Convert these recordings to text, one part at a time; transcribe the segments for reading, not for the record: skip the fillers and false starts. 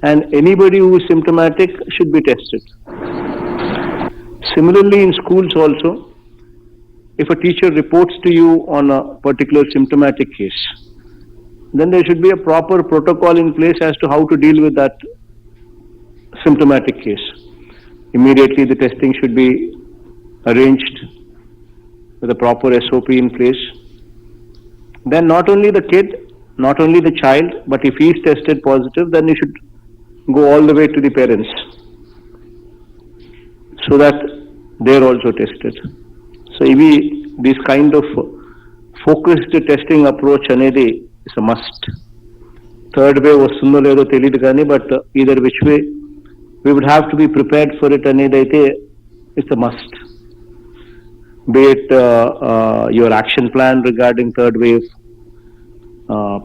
and anybody who is symptomatic should be tested. Similarly, in schools also, if a teacher reports to you on a particular symptomatic case, then there should be a proper protocol in place as to how to deal with that symptomatic case. Immediately the testing should be arranged with a proper SOP in place. Then not only the kid, not only the child, but if he is tested positive, then you should go all the way to the parents so that they are also tested. So this kind of focused testing approach anedi is a must. Third wave vastundo ledo teliyadu gaani, but either which way we would have to be prepared for it anedi aithe it's a must. Be it your action plan regarding third wave,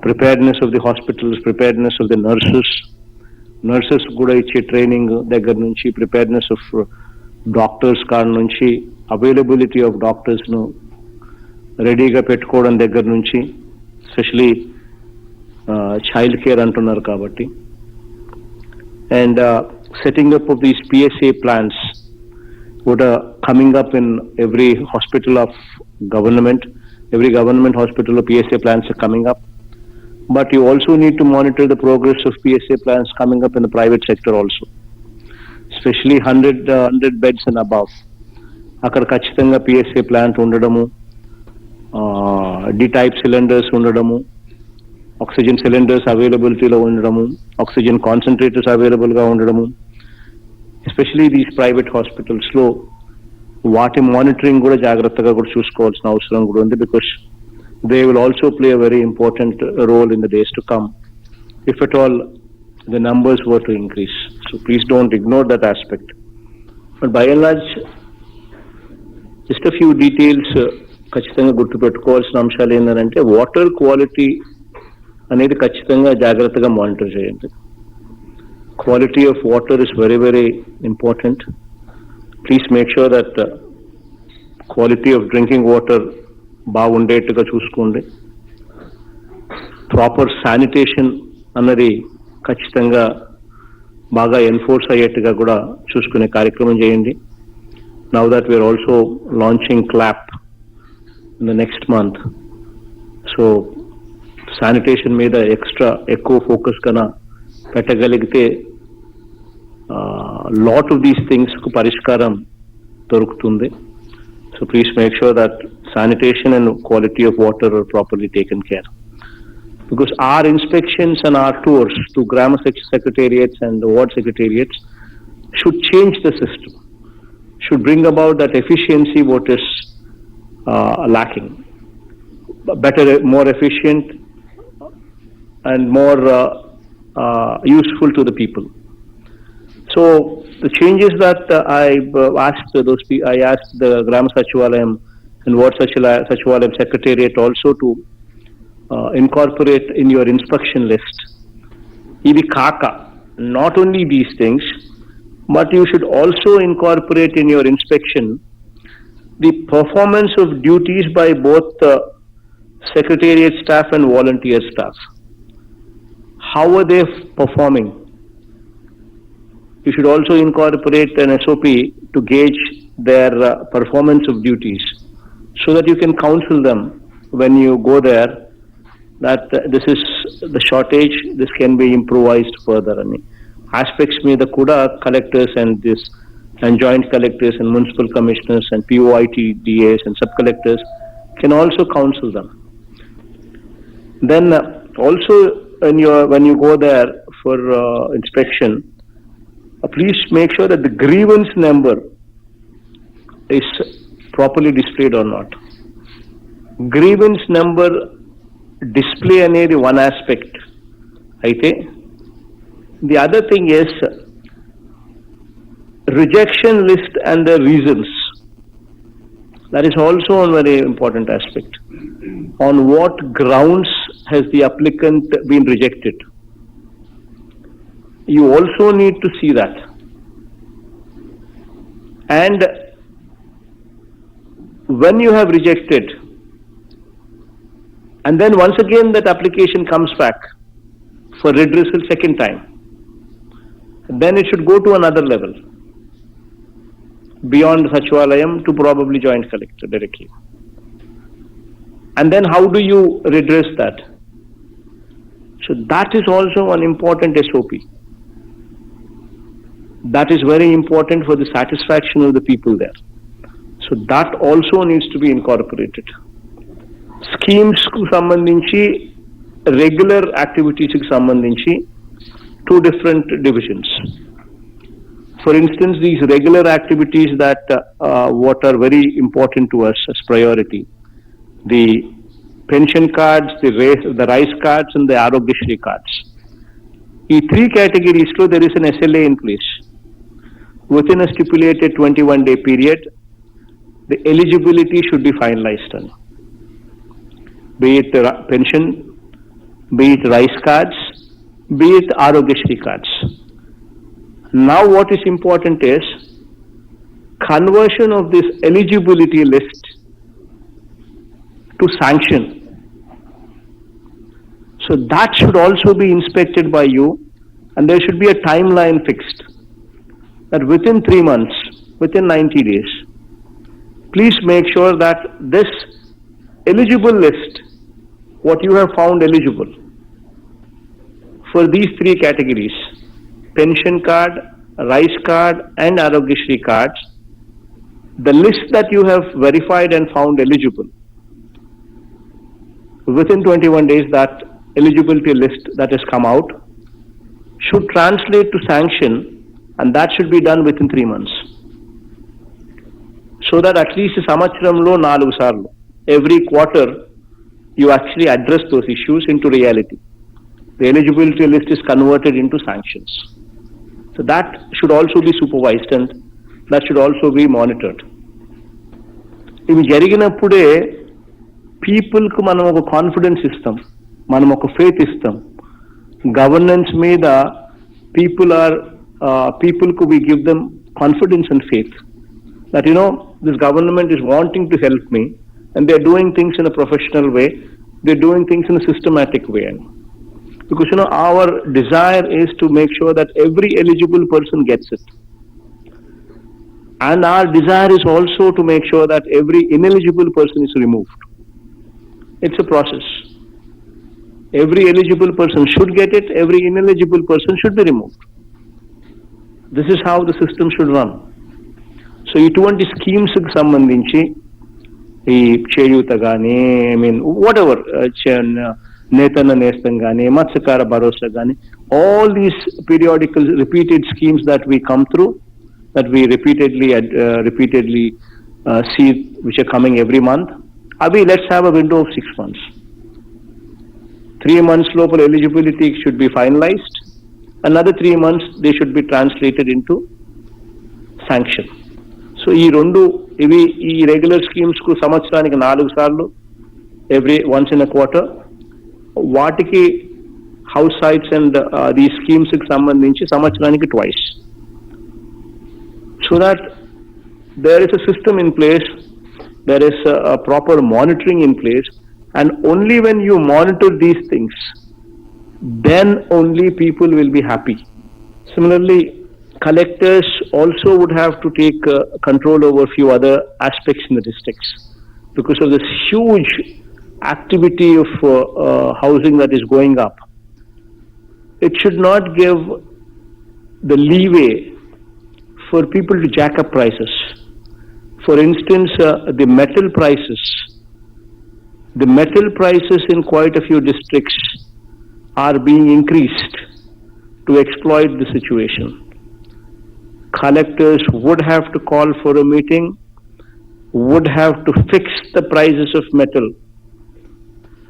preparedness of the hospitals, preparedness of the nurses kuda iche training దగ్గర నుంచి, preparedness of doctors కాడ నుంచి, availability of doctors ను రెడీగా పెట్టుకోవడం దగ్గర నుంచి, especially child care అంటున్నారు కాబట్టి, and setting up of these PSA plans what are coming up in every hospital of government. Every government hospital of PSA plans are coming up. But you also need to monitor the progress of PSA plans coming up in the private sector also. Especially 100 beds and above. అక్కడ ఖచ్చితంగా PSA plant ఉండడము, D-type cylinders ఉండడము, oxygen cylinders availabilityలో ఉండడము, oxygen concentrators availableగా ఉండడము, especially these private hospitals లో వాటి monitoring కూడా జాగ్రత్తగా కూడా చూసుకోవాల్సిన అవసరం కూడా ఉంది, because they will also play a very important role in the days to come if at all the numbers were to increase. So please don't ignore that aspect. But by and large, just a few details ఖచ్చితంగా గుర్తుపెట్టుకోవాల్సిన అంశాలు ఏంటంటే, water quality అనేది ఖచ్చితంగా జాగ్రత్తగా monitor చేయండి. Quality of water is very, very important. Please make sure that quality of drinking water బాగుండేట్టుగా చూసుకోండి. Proper sanitation అన్నది ఖచ్చితంగా బాగా ఎన్ఫోర్స్ అయ్యేట్టుగా కూడా చూసుకునే కార్యక్రమం చేయండి. Now that we are also launching CLAP in the next month, so sanitation మీద ఎక్కువ ఫోకస్ కన్నా పెట్టగలిగితే lot of these things కు పరిష్కారం దొరుకుతుంది. So please make sure that sanitation and quality of water are properly taken care. Because our inspections and our tours to Grama secretariats and the ward secretariats should change the system, should bring about that efficiency what is lacking. Better, more efficient and more useful to the people. So the changes that I asked the Gram Sachivalayam and Ward Sachivalayam Secretariat also to incorporate in your inspection list. Ivi kaka, not only these things, but you should also incorporate in your inspection the performance of duties by both secretariat staff and volunteer staff. How are they performing? You should also incorporate an SOP to gauge their performance of duties, so that you can counsel them when you go there that this is the shortage, this can be improvised further. I mean, aspects में the kuda collectors and joint collectors and municipal commissioners and POIT DAs and sub collectors can also counsel them. Then also when you go there for inspection, please make sure that the grievance number is properly displayed or not. Grievance number display అనేది one aspect అయితే, the other thing is rejection list and the reasons. That is also a very important aspect. On what grounds has the applicant been rejected? You also need to see that. And when you have rejected, and then once again that application comes back for redressal second time, then it should go to another level beyond Sachivalayam to probably Joint Collector directly. And then how do you redress that? So that is also an important SOP. That is very important for the satisfaction of the people there. So that also needs to be incorporated. Schemes ku sambandhinchi, regular activities ku sambandhinchi, two different divisions. For instance, these regular activities that what are very important to us as priority, the pension cards, the rice cards and the Arogyashri cards. In three categories, there is an SLA in place. Within a stipulated 21-day period, the eligibility should be finalized on. Be it pension, be it rice cards, be it Arogyashri cards. Now what is important is conversion of this eligibility list to sanction. So that should also be inspected by you, and there should be a timeline fixed that within 3 months, within 90 days, please make sure that this eligible list, what you have found eligible for these three categories, pension card, rice card and Arogyashri cards, the list that you have verified and found eligible, within 21 days that eligibility list that has come out should translate to sanction, and that should be done within 3 months. So that at least samacharamlo 4 sarlu, every quarter you actually address those issues into reality. The eligibility list is converted into sanctions. So that should also be supervised and that should also be monitored. Ivi jariginapude people ku manam oka confidence istam, manam oka faith istam. Governance meeda people could we give them confidence and faith that this government is wanting to help me and they are doing things in a professional way, they are doing things in a systematic way. Because our desire is to make sure that every eligible person gets it. And our desire is also to make sure that every ineligible person is removed. It's a process. Every eligible person should get it, every ineligible person should be removed. This is how the system should run. So, iటువంటి schemes కు సంబంధించి ఈ చేయూత గానీ, whatever, నేతన్న నేస్తం గానీ, మత్స్యకార భరోసా గానీ, all these periodical repeated schemes that we come through, that we repeatedly see, which are coming every month, let's have a window of 6 months. 3 months local eligibility should be finalized. Another 3 months they should be translated into sanction. So ఈ regular schemes కు సంవత్సరానికి 4 సార్లు, once in a quarter, వాటికి house sites and these schemes కు సంబంధించి సంవత్సరానికి twice. So that there is a system in place, there is a proper monitoring in place, and only when you monitor these things, then only people will be happy. Similarly, collectors also would have to take control over a few other aspects in the districts because of this huge activity of housing that is going up. It should not give the leeway for people to jack up prices. For instance, the metal prices in quite a few districts are being increased to exploit the situation. Collectors would have to call for a meeting, would have to fix the prices of metal,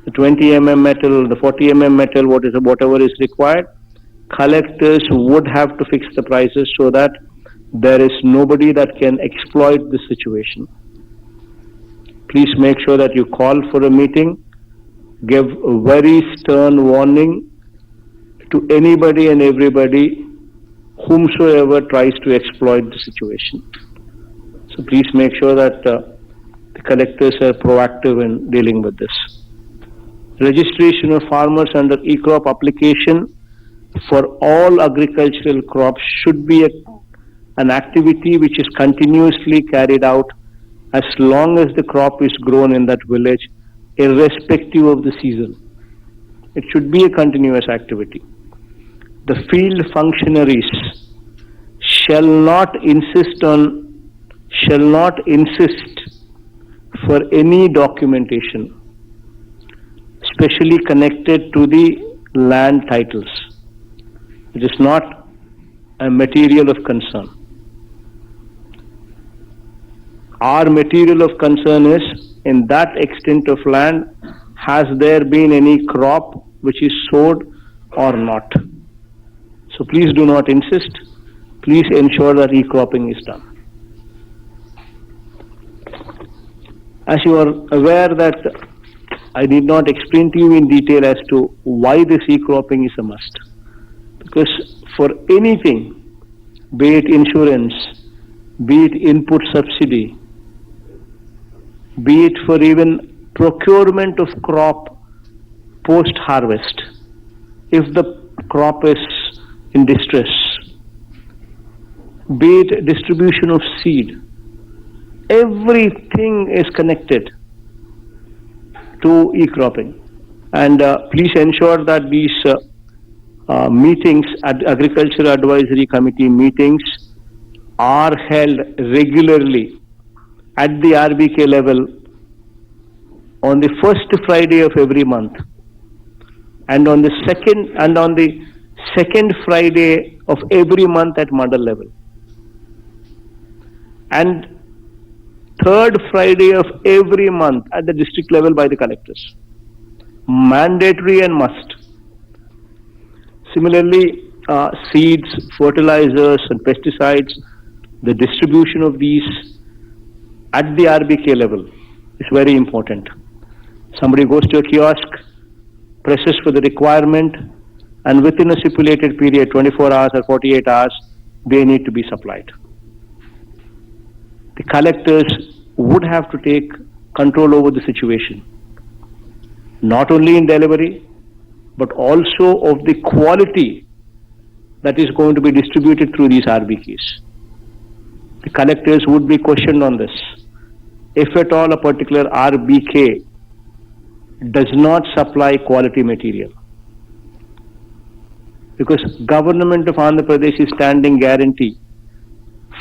the 20 mm metal, the 40 mm metal, whatever is required. Collectors would have to fix the prices so that there is nobody that can exploit the situation. Please make sure that you call for a meeting, give a very stern warning to anybody and everybody whomsoever tries to exploit the situation. So please make sure that the collectors are proactive in dealing with this. Registration of farmers under e-crop application for all agricultural crops should be an activity which is continuously carried out as long as the crop is grown in that village, irrespective of the season. It should be a continuous activity. The field functionaries shall not insist for any documentation, especially connected to the land titles. It is not a material of concern. Our material of concern is, in that extent of land, has there been any crop which is sowed or not? So please do not insist. Please ensure that e-cropping is done. As you are aware that I did not explain to you in detail as to why this e-cropping is a must. Because for anything, be it insurance, be it input subsidy, be it for even procurement of crop post-harvest, if the crop is in distress, be it distribution of seed, everything is connected to e-cropping. And please ensure that these meetings, Agriculture Advisory Committee meetings, are held regularly at the RBK level on the first Friday of every month, and on the second Friday of every month at mandal level, and third Friday of every month at the district level by the collectors. Mandatory and must. Similarly, seeds, fertilizers and pesticides, the distribution of these at the RBK level is very important. Somebody goes to a kiosk, presses for the requirement, and within a stipulated period, 24 hours or 48 hours, they need to be supplied. The collectors would have to take control over the situation, not only in delivery, but also of the quality that is going to be distributed through these RBKs. The collectors would be questioned on this. If at all a particular RBK does not supply quality material, because Government of Andhra Pradesh is standing guarantee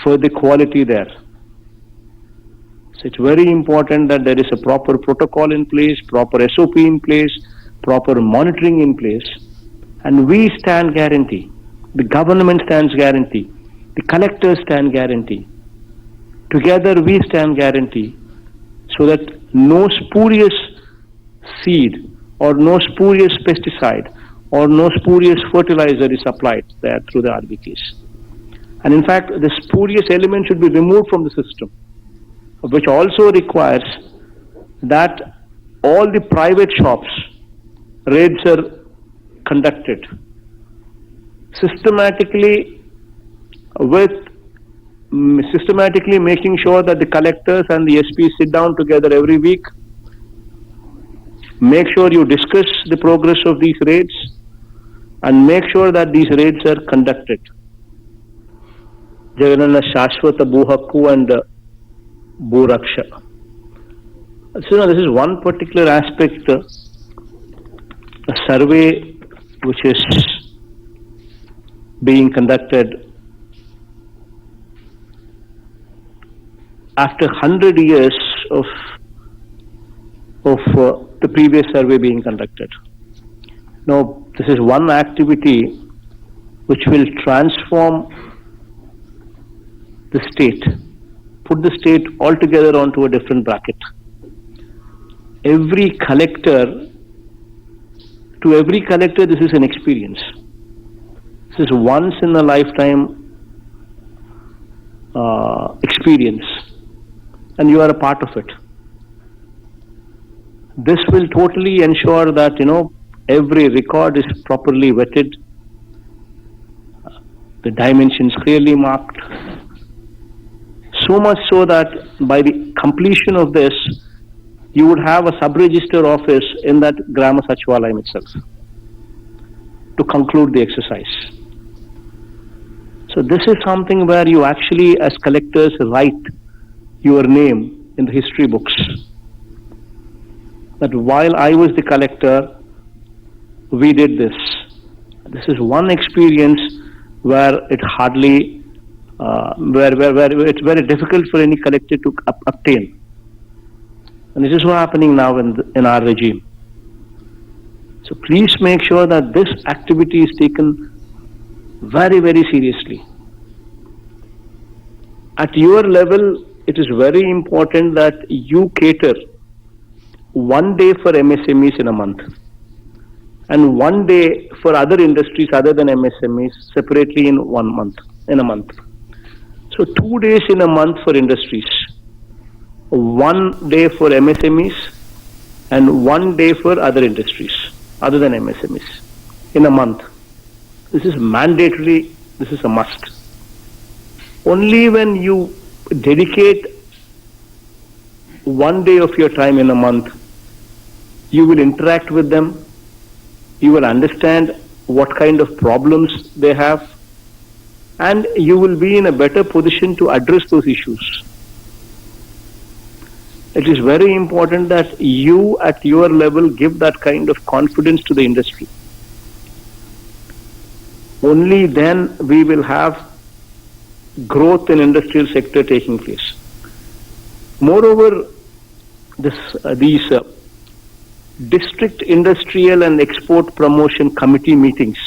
for the quality there. So it's very important that there is a proper protocol in place, proper SOP in place, proper monitoring in place, and we stand guarantee. The government stands guarantee. The collectors stand guarantee. Together we stand guarantee so that no spurious seed or no spurious pesticide or no spurious fertilizer is supplied there through the RBKs. And in fact, the spurious element should be removed from the system, which also requires that all the private shops, raids are conducted systematically making sure that the collectors and the SPs sit down together every week, make sure you discuss the progress of these raids, and make sure that these raids are conducted. Jagananna Shashwata Bhuhakku and Bhuraksha. So this is one particular aspect, a survey which is being conducted after 100 years of the previous survey being conducted. Now, this is one activity which will transform the state, put the state altogether onto a different bracket. Every collector, this is an experience. This is once in a lifetime experience, and you are a part of it. This will totally ensure that, every record is properly vetted, the dimensions clearly marked, so much so that by the completion of this, you would have a sub-register office in that Grama Sachivalayam itself. to conclude the exercise. So this is something where you actually, as collectors, write your name in the history books. That while I was the collector, we did this. This is one experience where it hardly, where it's very difficult for any collector to obtain. And this is what's happening now in our regime. So please make sure that this activity is taken very, very seriously. At your level, it is very important that you cater one day for MSMEs in a month and one day for other industries other than MSMEs separately in a month. So 2 days in a month for industries, 1 day for MSMEs and 1 day for other industries other than MSMEs in a month. This is mandatory, this is a must. Only when you dedicate 1 day of your time in a month, you will interact with them, you will understand what kind of problems they have, and you will be in a better position to address those issues. It is very important that you at your level give that kind of confidence to the industry. Only then we will have growth in industrial sector taking place. Moreover, these district industrial and export promotion committee meetings,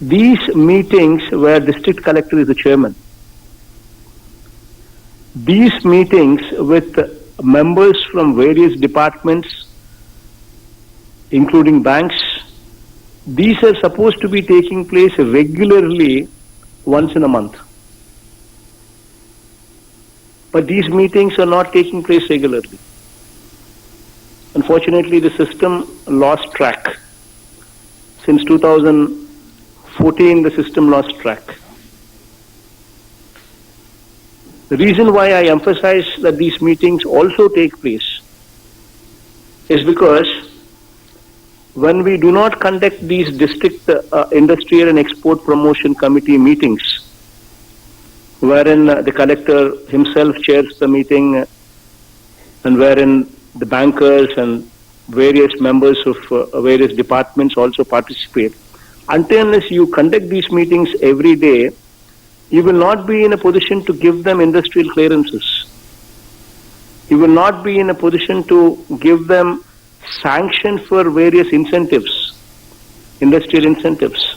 these meetings where district collector is the chairman, these meetings with members from various departments, including banks, these are supposed to be taking place regularly once in a month. But these meetings are not taking place regularly. Unfortunately, the system lost track. Since 2014, the system lost track. The reason why I emphasize that these meetings also take place is because when we do not conduct these district industrial and export promotion committee meetings, wherein the collector himself chairs the meeting and wherein the bankers and various members of various departments also participate, until unless you conduct these meetings every day, you will not be in a position to give them industrial clearances. You will not be in a position to give them sanction for various incentives, industrial incentives.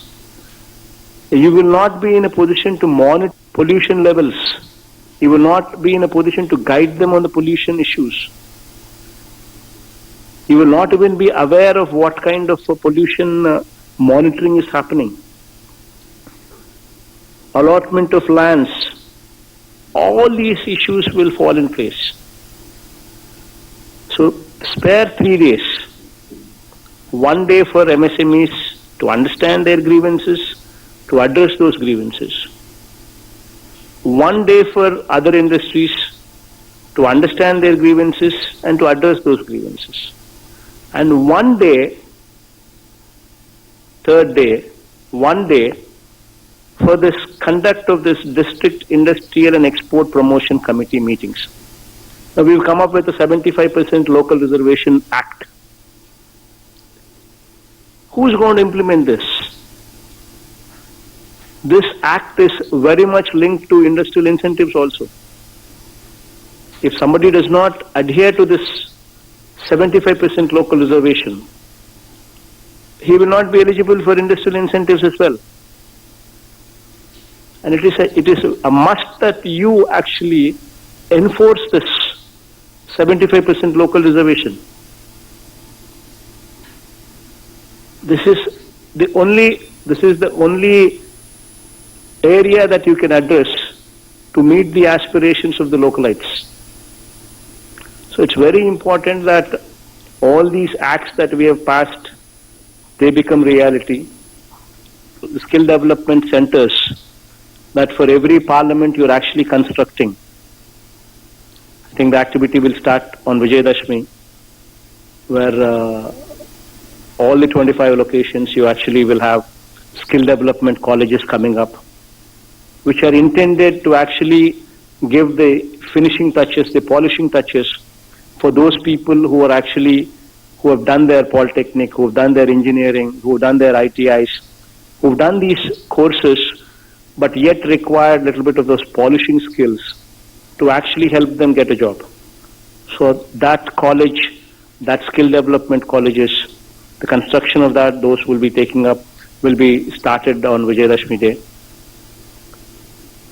You will not be in a position to monitor pollution levels. You will not be in a position to guide them on the pollution issues. You will not even be aware of what kind of pollution monitoring is happening. Allotment of lands, all these issues will fall in place. So spare 3 days. 1 day for MSMEs to understand their grievances, to address those grievances. 1 day for other industries to understand their grievances and to address those grievances. And 1 day, third day, 1 day for this conduct of this district industrial and export promotion committee meetings. Now we've come up with a 75% local reservation act. Who's going to implement this? This act is very much linked to industrial incentives also. If somebody does not adhere to this 75% local reservation, he will not be eligible for industrial incentives as well. And it is a must that you actually enforce this 75% local reservation. This is the only area that you can address to meet the aspirations of the localites. So it's very important that all these acts that we have passed, they become reality. The skill development centers that for every parliament you're actually constructing. I think the activity will start on Vijayadashmi, where all the 25 locations, you actually will have skill development colleges coming up, which are intended to actually give the finishing touches, the polishing touches for those people who have done their polytechnic, who have done their engineering, who have done their ITIs, who have done these courses, but yet require a little bit of those polishing skills to actually help them get a job. So that college, that skill development colleges, the construction of that, those will be started on Vijayadashmi Day.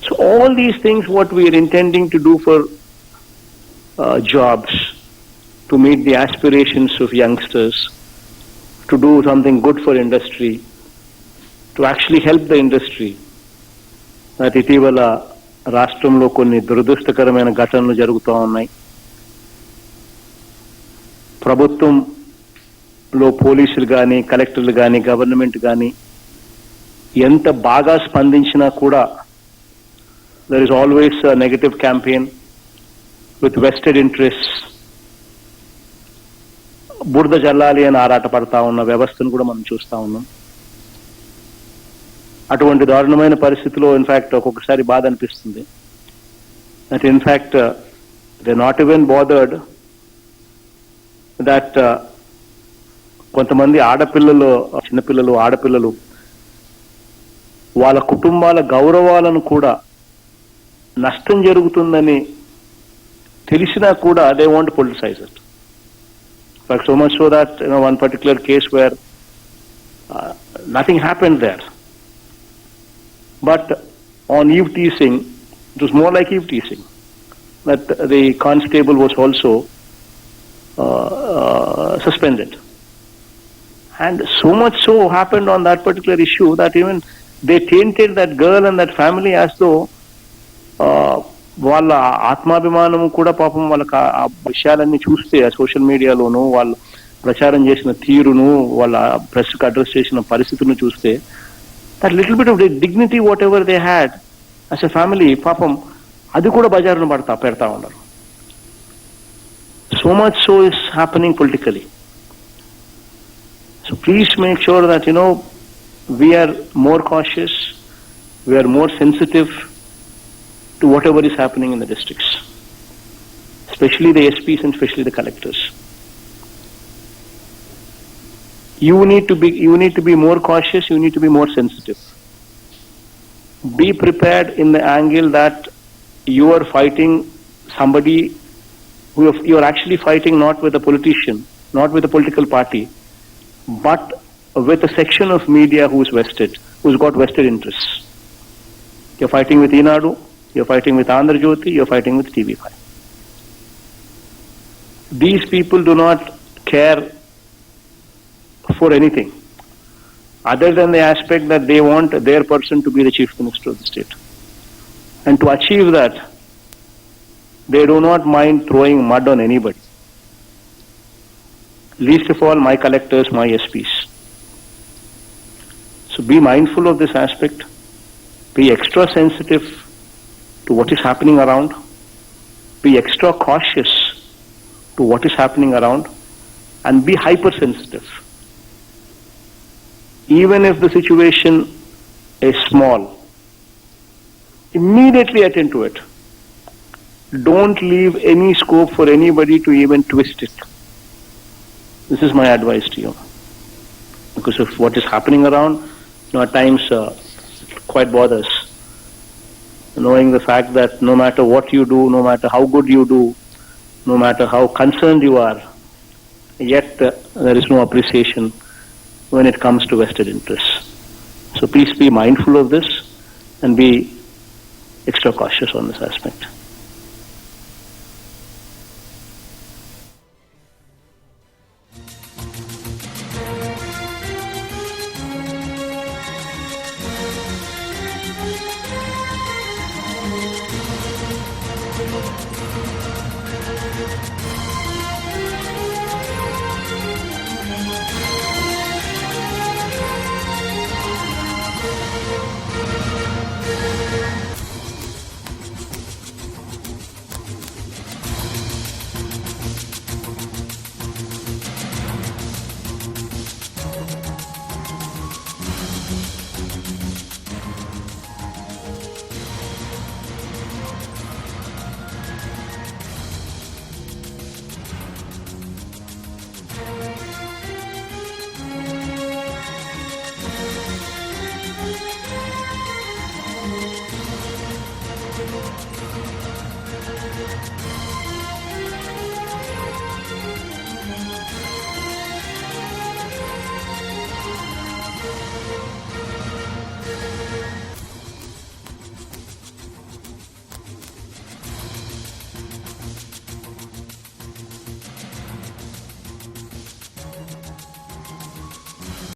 So all these things, what we are intending to do for jobs, to meet the aspirations of youngsters, to do something good for industry, to actually help the industry. that ఇటీవల రాష్ట్రంలో కొన్ని దురదృష్టకరమైన ఘటనలు జరుగుతూ ఉన్నాయి. ప్రభుత్వంలో పోలీసులు కానీ, కలెక్టర్లు కానీ, గవర్నమెంట్ కానీ ఎంత బాగా స్పందించినా కూడా there is always a negative campaign with vested interests. బురద జల్లాలి అని ఆరాటపడతా ఉన్న వ్యవస్థను కూడా మనం చూస్తా ఉన్నాం. అటువంటి దారుణమైన పరిస్థితిలో ఇన్ఫాక్ట్ ఒక్కొక్కసారి బాధ అనిపిస్తుంది. That in fact they not even bothered that కొంతమంది ఆడపిల్లలు, చిన్నపిల్లలు, ఆడపిల్లలు వాళ్ళ కుటుంబాల గౌరవాలను కూడా నష్టం జరుగుతుందని తెలిసినా కూడా they want to politicize it. So much so that one particular case where nothing happened there. But on eve teasing, it was more like eve teasing, that the constable was also suspended. And so much so happened on that particular issue that even they tainted that girl and that family as though వాళ్ళ ఆత్మాభిమానము కూడా పాపం వాళ్ళకి ఆ విషయాలన్నీ చూస్తే social మీడియాలోను వాళ్ళు ప్రచారం చేసిన తీరును, వాళ్ళ ప్రెస్కి అడ్రస్ చేసిన పరిస్థితులను చూస్తే that little bit of dignity whatever they had as a family, పాపం అది కూడా బజారును పెడతా ఉన్నారు. So much so is happening politically. So please make sure that we are more cautious, we are more sensitive to whatever is happening in the districts, especially the SPs and especially the collectors. You need to be more cautious, you need to be more sensitive. Be prepared in the angle that you are fighting somebody you are actually fighting not with a politician, not with a political party, but with a section of media who's got vested interests. You're fighting with Eenadu, you're fighting with Andhra Jyoti, you're fighting with TV5. These people do not care for anything other than the aspect that they want their person to be the chief minister of the state. And to achieve that, they do not mind throwing mud on anybody. Least of all, my collectors, my SPs. So be mindful of this aspect. Be extra sensitive to what is happening around. Be extra cautious to what is happening around. And be hypersensitive. Even if the situation is small, immediately attend to it. Don't leave any scope for anybody to even twist it. This is my advice to you. Because of what is happening around, at times quite bothers. Knowing the fact that no matter what you do, no matter how good you do, no matter how concerned you are, yet there is no appreciation when it comes to vested interests. So please be mindful of this and be extra cautious on this aspect.